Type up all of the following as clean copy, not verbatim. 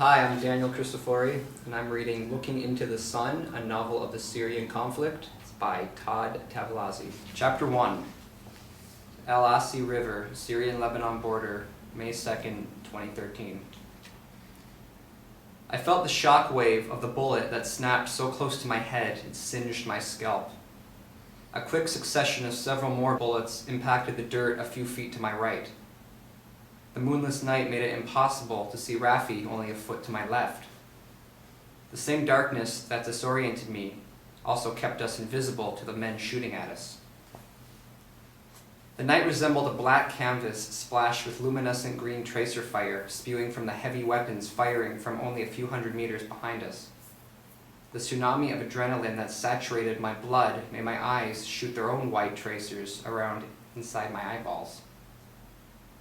Hi, I'm Daniel Cristofori, and I'm reading Looking into the Sun, a novel of the Syrian conflict. It's by Todd Tavolazzi. Chapter 1, El Asi River, Syrian-Lebanon border, May 2nd, 2013. I felt the shock wave of the bullet that snapped so close to my head it singed my scalp. A quick succession of several more bullets impacted the dirt a few feet to my right. The moonless night made it impossible to see Rafi only a foot to my left. The same darkness that disoriented me also kept us invisible to the men shooting at us. The night resembled a black canvas splashed with luminescent green tracer fire spewing from the heavy weapons firing from only a few hundred meters behind us. The tsunami of adrenaline that saturated my blood made my eyes shoot their own white tracers around inside my eyeballs.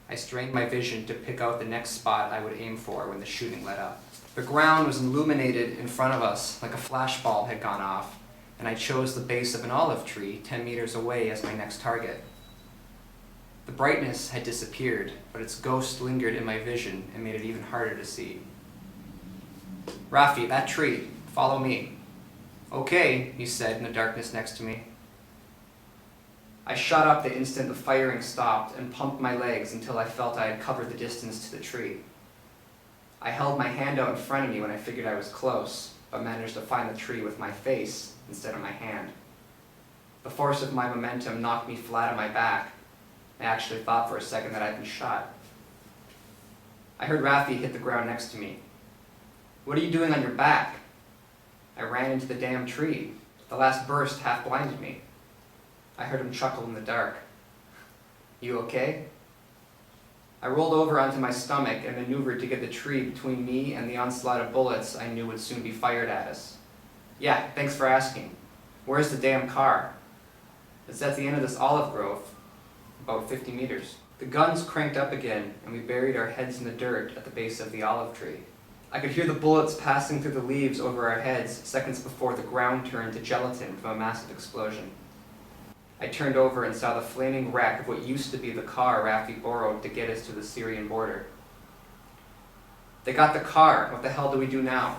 I strained my vision to pick out the next spot I would aim for when the shooting let up. The ground was illuminated in front of us like a flashbulb had gone off, and I chose the base of an olive tree 10 meters away as my next target. The brightness had disappeared, but its ghost lingered in my vision and made it even harder to see. "Rafi, that tree. Follow me." "Okay," he said in the darkness next to me. I shot up the instant the firing stopped and pumped my legs until I felt I had covered the distance to the tree. I held my hand out in front of me when I figured I was close, but managed to find the tree with my face instead of my hand. The force of my momentum knocked me flat on my back. I actually thought for a second that I'd been shot. I heard Rafi hit the ground next to me. "What are you doing on your back?" I ran into the damn tree. The last burst half blinded me. I heard him chuckle in the dark. "You okay?" I rolled over onto my stomach and maneuvered to get the tree between me and the onslaught of bullets I knew would soon be fired at us. "Yeah, thanks for asking. Where's the damn car?" "It's at the end of this olive grove, about 50 meters. The guns cranked up again, and we buried our heads in the dirt at the base of the olive tree. I could hear the bullets passing through the leaves over our heads seconds before the ground turned to gelatin from a massive explosion. I turned over and saw the flaming wreck of what used to be the car Rafi borrowed to get us to the Syrian border. "They got the car. What the hell do we do now?"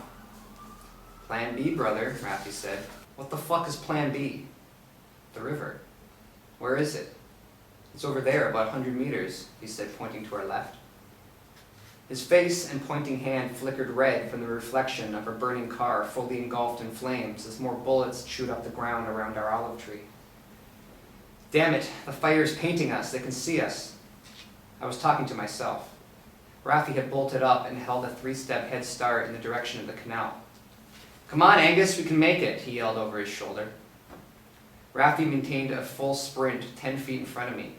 "Plan B, brother," Rafi said. "What the fuck is Plan B?" "The river." "Where is it?" "It's over there, about 100 meters, he said, pointing to our left. His face and pointing hand flickered red from the reflection of our burning car fully engulfed in flames as more bullets chewed up the ground around our olive tree. "Damn it, the fire is painting us, they can see us." I was talking to myself. Rafi had bolted up and held a 3-step head start in the direction of the canal. "Come on, Angus, we can make it," he yelled over his shoulder. Rafi maintained a full sprint 10 feet in front of me.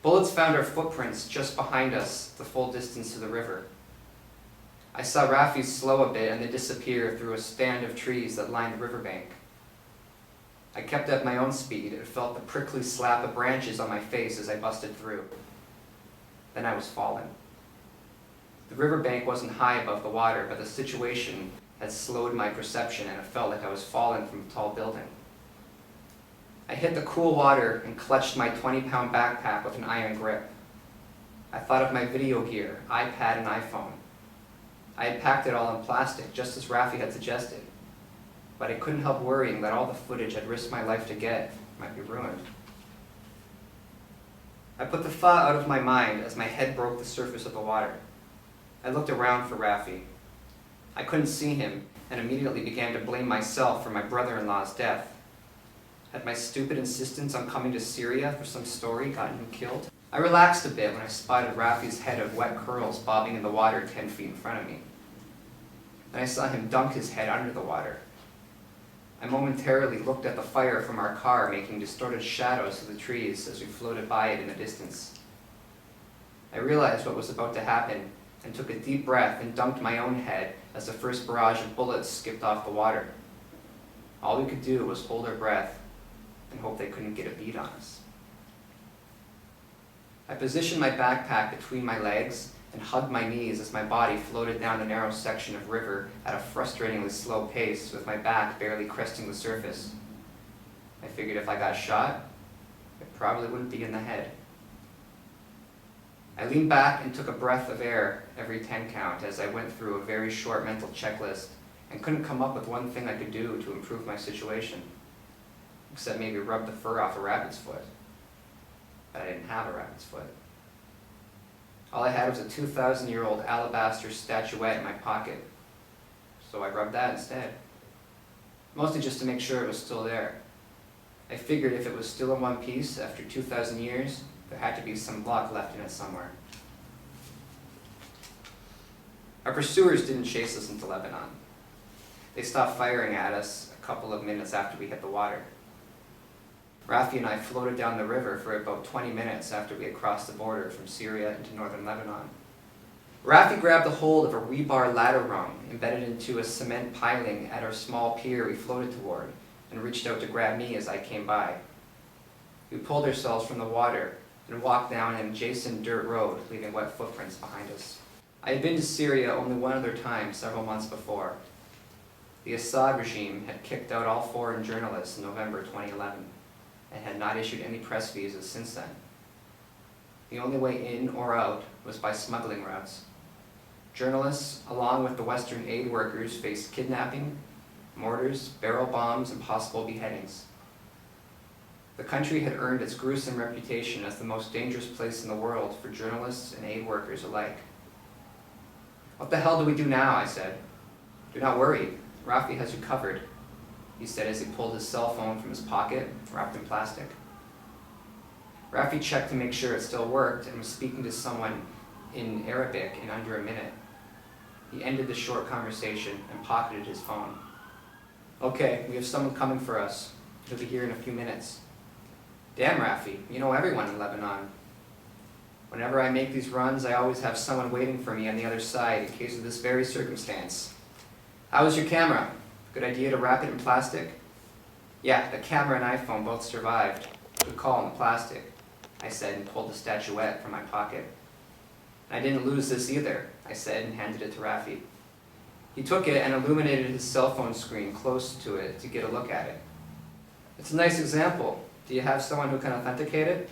Bullets found our footprints just behind us, the full distance to the river. I saw Rafi slow a bit and then disappear through a stand of trees that lined the riverbank. I kept up my own speed and felt the prickly slap of branches on my face as I busted through. Then I was falling. The riverbank wasn't high above the water, but the situation had slowed my perception and it felt like I was falling from a tall building. I hit the cool water and clutched my 20-pound backpack with an iron grip. I thought of my video gear, iPad and iPhone. I had packed it all in plastic, just as Rafi had suggested. But I couldn't help worrying that all the footage I'd risked my life to get might be ruined. I put the thought out of my mind as my head broke the surface of the water. I looked around for Rafi. I couldn't see him and immediately began to blame myself for my brother-in-law's death. Had my stupid insistence on coming to Syria for some story gotten him killed? I relaxed a bit when I spotted Rafi's head of wet curls bobbing in the water 10 feet in front of me. Then I saw him dunk his head under the water. I momentarily looked at the fire from our car making distorted shadows of the trees as we floated by it in the distance. I realized what was about to happen and took a deep breath and dunked my own head as the first barrage of bullets skipped off the water. All we could do was hold our breath and hope they couldn't get a bead on us. I positioned my backpack between my legs and hugged my knees as my body floated down the narrow section of river at a frustratingly slow pace with my back barely cresting the surface. I figured if I got shot, it probably wouldn't be in the head. I leaned back and took a breath of air every 10 count as I went through a very short mental checklist and couldn't come up with one thing I could do to improve my situation, except maybe rub the fur off a rabbit's foot. But I didn't have a rabbit's foot. All I had was a 2,000-year-old alabaster statuette in my pocket, so I rubbed that instead. Mostly just to make sure it was still there. I figured if it was still in one piece after 2,000 years, there had to be some luck left in it somewhere. Our pursuers didn't chase us into Lebanon. They stopped firing at us a couple of minutes after we hit the water. Rafi and I floated down the river for about 20 minutes after we had crossed the border from Syria into northern Lebanon. Rafi grabbed a hold of a rebar ladder rung embedded into a cement piling at our small pier we floated toward and reached out to grab me as I came by. We pulled ourselves from the water and walked down an adjacent dirt road, leaving wet footprints behind us. I had been to Syria only one other time several months before. The Assad regime had kicked out all foreign journalists in November 2011 and had not issued any press visas since then. The only way in or out was by smuggling routes. Journalists, along with the Western aid workers, faced kidnapping, mortars, barrel bombs, and possible beheadings. The country had earned its gruesome reputation as the most dangerous place in the world for journalists and aid workers alike. "What the hell do we do now?" I said. "Do not worry, Rafi has you covered," he said as he pulled his cell phone from his pocket, wrapped in plastic. Rafi checked to make sure it still worked and was speaking to someone in Arabic in under a minute. He ended the short conversation and pocketed his phone. "Okay, we have someone coming for us. He'll be here in a few minutes." "Damn, Rafi, you know everyone in Lebanon." "Whenever I make these runs, I always have someone waiting for me on the other side in case of this very circumstance." "How was your camera? Good idea to wrap it in plastic?" "Yeah, the camera and iPhone both survived. Good call on the plastic," I said and pulled the statuette from my pocket. "I didn't lose this either," I said and handed it to Rafi. He took it and illuminated his cell phone screen close to it to get a look at it. "It's a nice example. Do you have someone who can authenticate it?"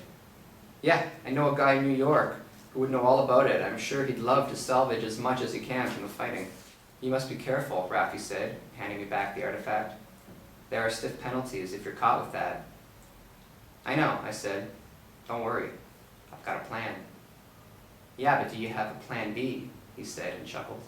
"Yeah, I know a guy in New York who would know all about it. I'm sure he'd love to salvage as much as he can from the fighting." "You must be careful," Rafi said, handing me back the artifact. "There are stiff penalties if you're caught with that." "I know," I said. "Don't worry. I've got a plan." "Yeah, but do you have a plan B?" he said and chuckled.